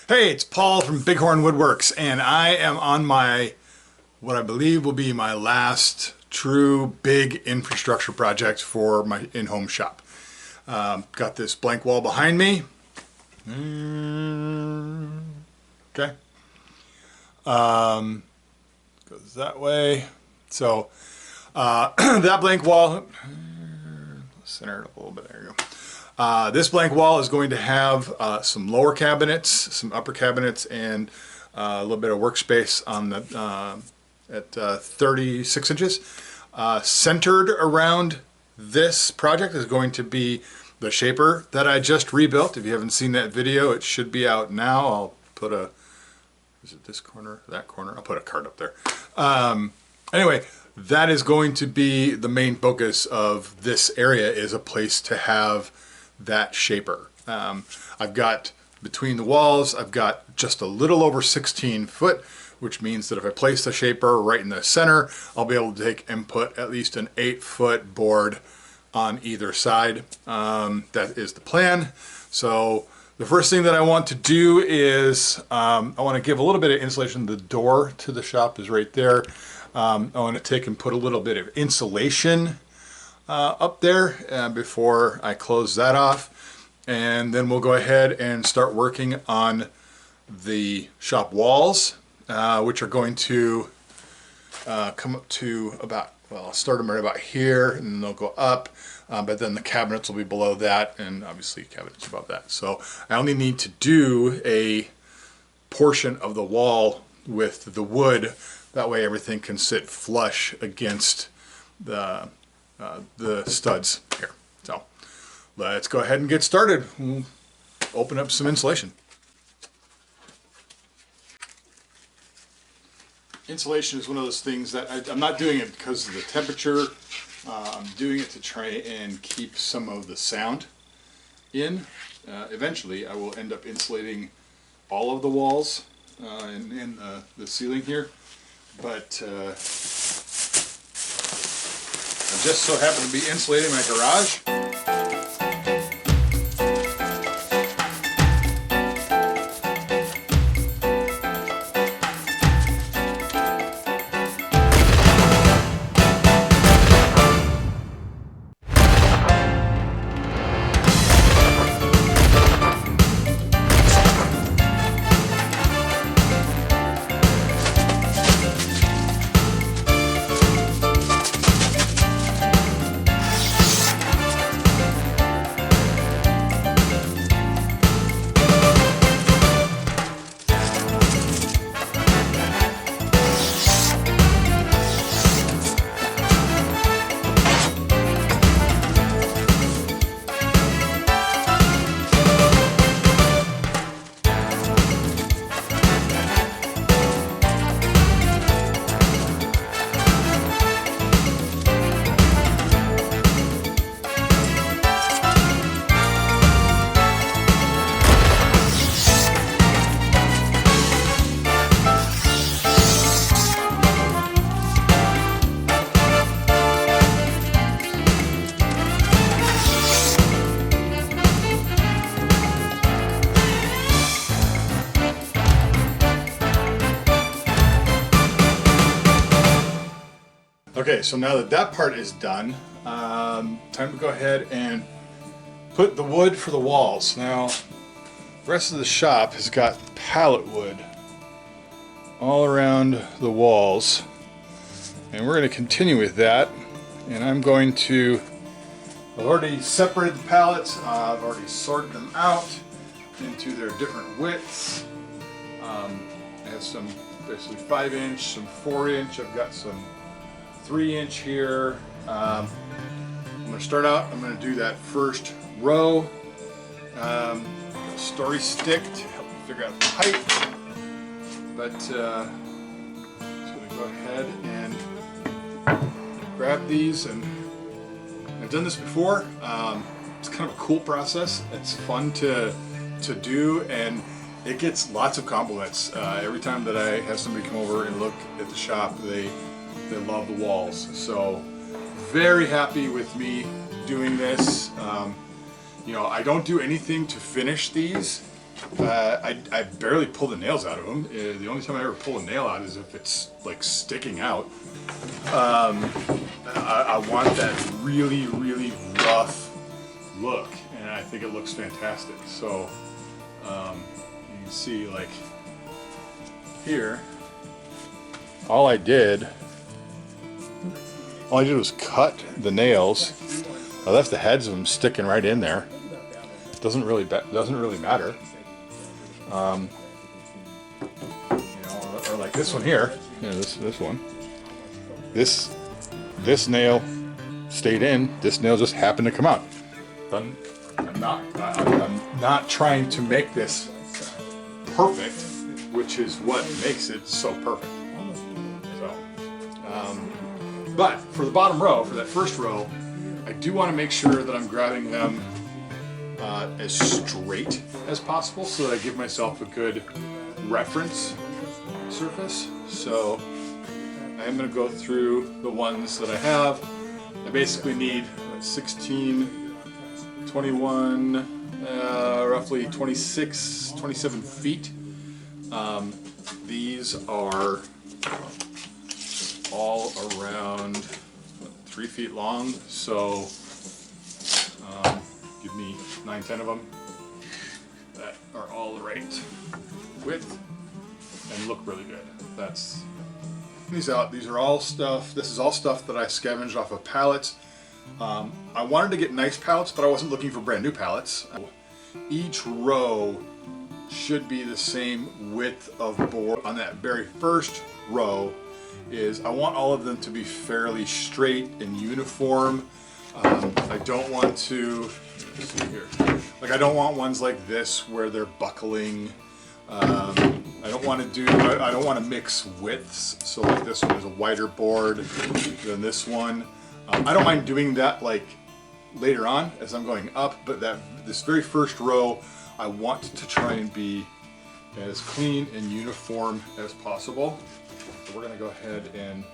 Hey, it's Paul from Bighorn Woodworks, and I am on what I believe will be my last true big infrastructure project for my in-home shop. Got this blank wall behind me. Okay. Goes that way. So that blank wall, center it up a little bit, there you go. This blank wall is going to have some lower cabinets, some upper cabinets, and a little bit of workspace on the at 36 inches. Centered around this project is going to be the shaper that I just rebuilt. If you haven't seen that video, it should be out now. I'll put a, is it this corner, that corner? I'll put a card up there. Anyway, that is going to be the main focus of this area, is a place to have that shaper. I've got, between the walls, I've got just a little over 16 foot, which means that if I place the shaper right in the center, I'll be able to take and put at least an 8-foot board on either side. That is the plan. So the first thing that I want to do is I want to give a little bit of insulation. The door to the shop is right there. I want to take and put a little bit of insulation up there before I close that off, and then we'll go ahead and start working on the shop walls, which are going to come up to about, well, I'll start them right about here, and then they'll go up, but then the cabinets will be below that, and obviously cabinets above that. So I only need to do a portion of the wall with the wood. That way everything can sit flush against the studs here. So let's go ahead and get started. We'll open up some insulation. Insulation is one of those things that I'm not doing it because of the temperature. I'm doing it to try and keep some of the sound in. Eventually I will end up insulating all of the walls and the ceiling here, but I just so happen to be insulating my garage. Okay, so now that that part is done, time to go ahead and put the wood for the walls. Now, the rest of the shop has got pallet wood all around the walls, and we're going to continue with that. And I'm going to, I've already separated the pallets, I've already sorted them out into their different widths. I have some basically 5-inch, some 4-inch, I've got some 3-inch here. I'm going to start out, I'm going to do that first row. Story stick to help me figure out the height. But I'm just going to go ahead and grab these, and I've done this before. It's kind of a cool process. It's fun to do, and it gets lots of compliments. Every time that I have somebody come over and look at the shop, they love the walls. So very happy with me doing this. You know, I don't do anything to finish these. I barely pull the nails out of them. The only time I ever pull a nail out is if it's like sticking out. I want that really, really rough look, and I think it looks fantastic. So you can see, like here, all I did was cut the nails. I left the heads of them sticking right in there. Doesn't really matter. You know, or like this one here. You know, this one. This nail stayed in. This nail just happened to come out. I'm not trying to make this perfect, which is what makes it so perfect. So, but for the bottom row, for that first row, I do want to make sure that I'm grabbing them as straight as possible, so that I give myself a good reference surface. So I am going to go through the ones that I have. I basically need 16, 21, roughly 26, 27 feet. These are all around 3 feet long, so give me 9, 10 of them that are all the right width and look really good. That's these out. These are all stuff. This is all stuff that I scavenged off of pallets. I wanted to get nice pallets, but I wasn't looking for brand new pallets. Each row should be the same width of board. On that very first row I want all of them to be fairly straight and uniform. I don't want to, let's see here, like I don't want ones like this where they're buckling. I don't want to mix widths. So like this one is a wider board than this one. I don't mind doing that like later on as I'm going up, but this very first row, I want to try and be as clean and uniform as possible. So we're going to go ahead and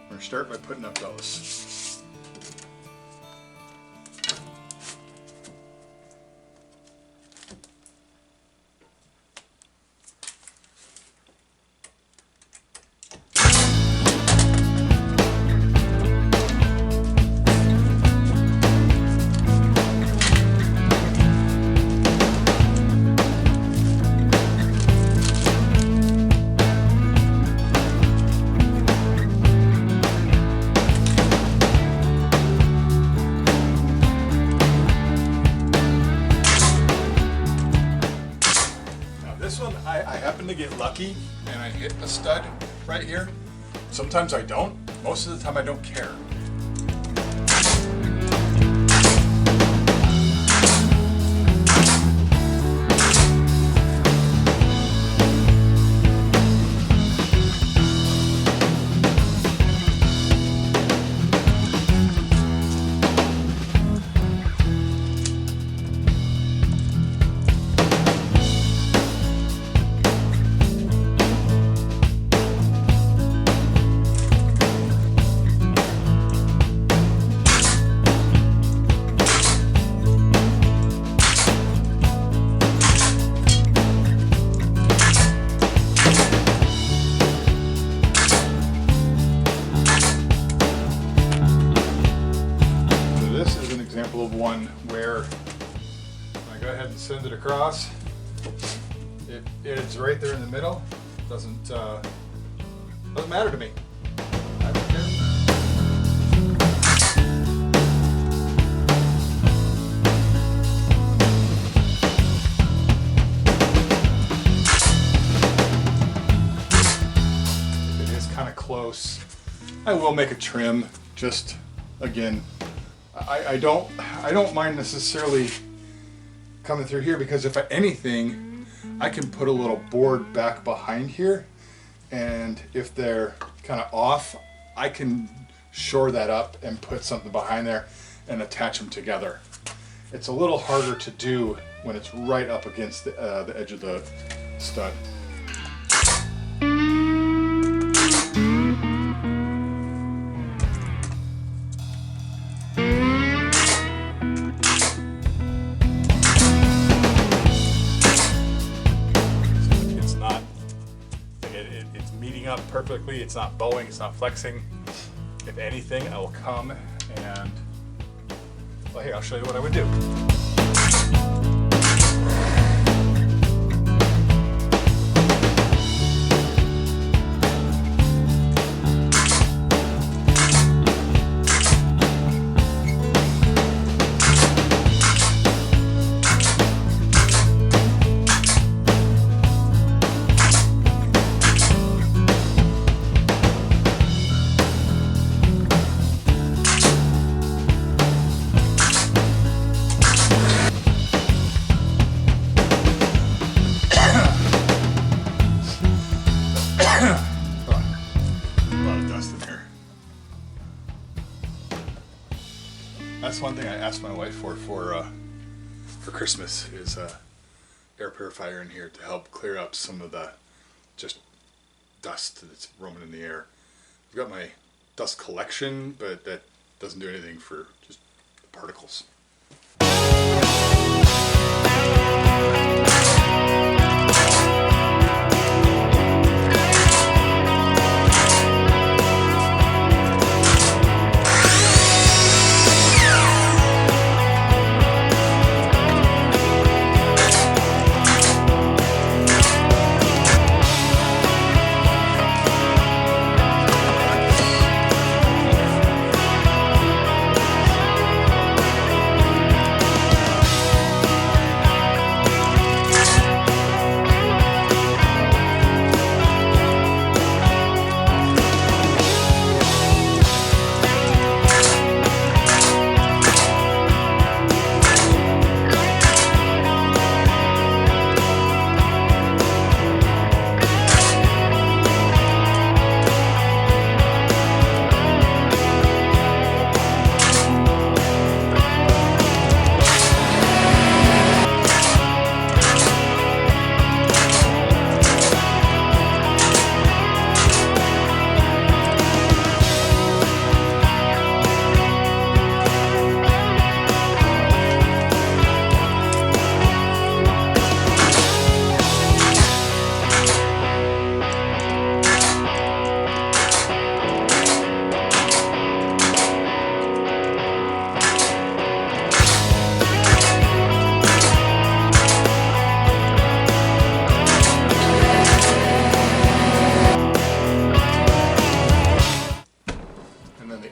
we're going to start by putting up those. I happen to get lucky and I hit a stud right here. Sometimes I don't. Most of the time I don't care. Of one where I go ahead and send it across, it's right there in the middle. Doesn't matter to me. I don't care. If it is kind of close, I will make a trim. Just again, I don't mind necessarily coming through here, because if anything, I can put a little board back behind here, and if they're kind of off, I can shore that up and put something behind there and attach them together. It's a little harder to do when it's right up against the edge of the stud. meeting up perfectly. It's not bowing, it's not flexing. If anything, I will come and, well, here, I'll show you what I would do. That's one thing I asked my wife for Christmas is a air purifier in here to help clear out some of the just dust that's roaming in the air. I've got my dust collection, but that doesn't do anything for just the particles.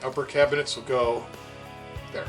Upper cabinets will go there.